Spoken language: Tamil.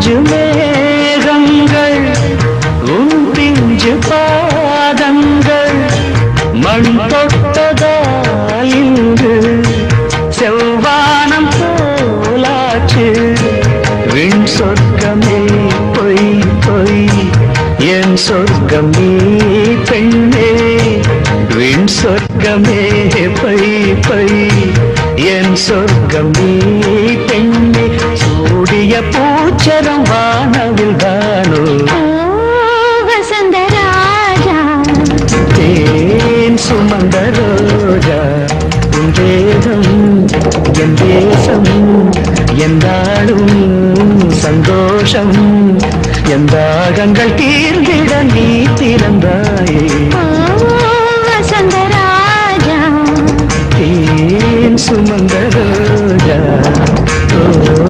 மஞ்சு மேகங்கள் உன் பிஞ்சு பாதங்கள் மண் தொட்டதால் இன்று செவ்வானம் போலாச்சு விண் சொர்க்கமே பொய் பொய் என் சொர்க்கமே பெண்ணே விண் சொர்க்கமே பொய் பொய் என் சொர்க்கமே பெண்ணே சூடிய பூச்சரம் வானவில் தானோ வசந்தராஜா தேன் சுமந்த ரோஜா உன் தேகம் என் தேசம் எந்தாடும் சந்தோஷம் எந்தாகங்கள் தீர்ந்திட நீ திறந்தாயே வசந்தராஜா தேன் சுமந்த ரோஜா